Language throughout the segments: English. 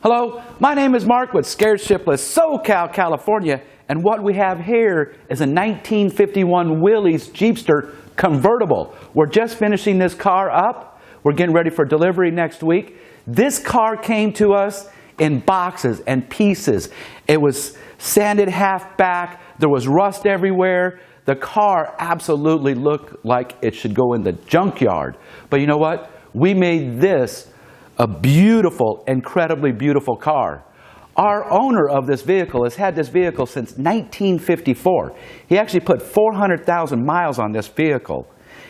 Hello, my name is Mark with Scared Shiftles, SoCal, California, and what we have here is a 1951 Willys Jeepster Convertible. We're just finishing this car up. We're getting ready for delivery next week. This car came to us in boxes and pieces. It was sanded half back. There was rust everywhere. The car absolutely looked like it should go in the junkyard. But you know what? We made this a beautiful, incredibly beautiful car. Our owner of this vehicle has had this vehicle since 1954. He actually put 400,000 miles on this vehicle.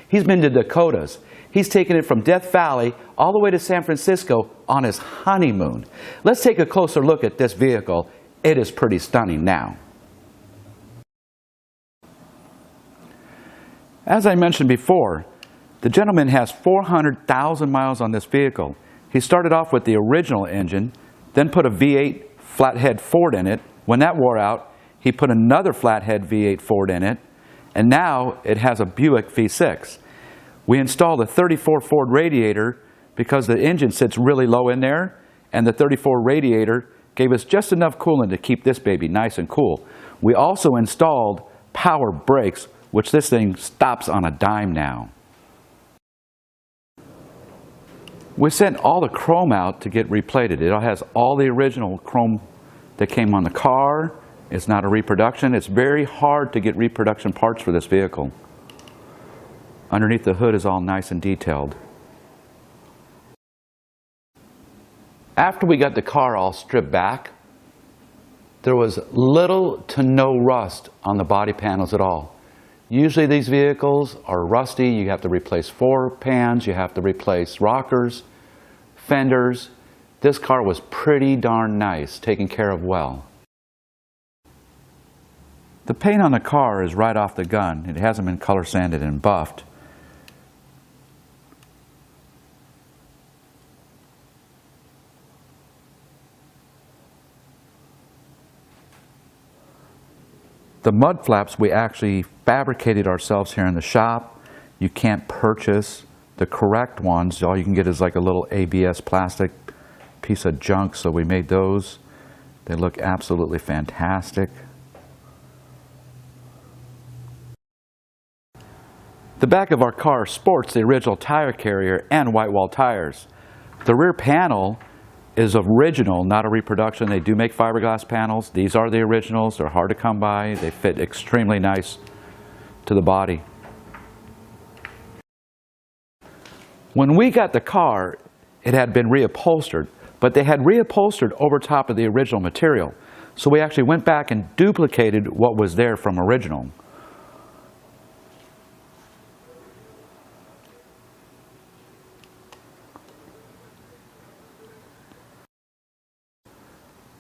He's been to Dakotas. He's taken it from Death Valley all the way to San Francisco on his honeymoon. Let's take a closer look at this vehicle. It is pretty stunning now. As I mentioned before, the gentleman has 400,000 miles on this vehicle. He started off with the original engine, then put a V8 flathead Ford in it. When that wore out, he put another flathead V8 Ford in it, and now it has a Buick V6. We installed a 34 Ford radiator because the engine sits really low in there, and the 34 radiator gave us just enough coolant to keep this baby nice and cool. We also installed power brakes, which this thing stops on a dime now. We sent all the chrome out to get replated. It has all the original chrome that came on the car. It's not a reproduction. It's very hard to get reproduction parts for this vehicle. Underneath the hood is all nice and detailed. After we got the car all stripped back, there was little to no rust on the body panels at all. Usually these vehicles are rusty. You have to replace floor pans, you have to replace rockers, fenders. This car was pretty darn nice, taken care of well. The paint on the car is right off the gun. It hasn't been color sanded and buffed. The mud flaps we actually fabricated ourselves here in the shop. You can't purchase the correct ones. All you can get is like a little ABS plastic piece of junk, so we made those. They look absolutely fantastic. The back of our car sports the original tire carrier and white wall tires. The rear panel is original, not a reproduction. They do make fiberglass panels. These are the originals. They're hard to come by. They fit extremely nice to the body. When we got the car, it had been reupholstered, but they had reupholstered over top of the original material. So we actually went back and duplicated what was there from original.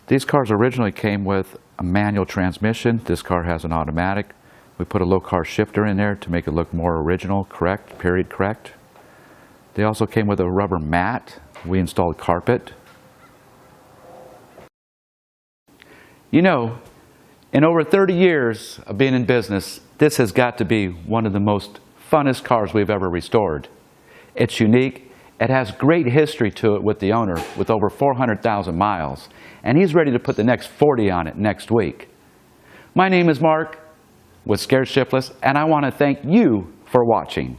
These cars originally came with a manual transmission. This car has an automatic. We put a low car shifter in there to make it look more original, correct, period correct. They also came with a rubber mat. We installed carpet. You know, in over 30 years of being in business, this has got to be one of the most funnest cars we've ever restored. It's unique. It has great history to it with the owner, with over 400,000 miles. And he's ready to put the next 40 on it next week. My name is Mark with Scared Shiftles, and I want to thank you for watching.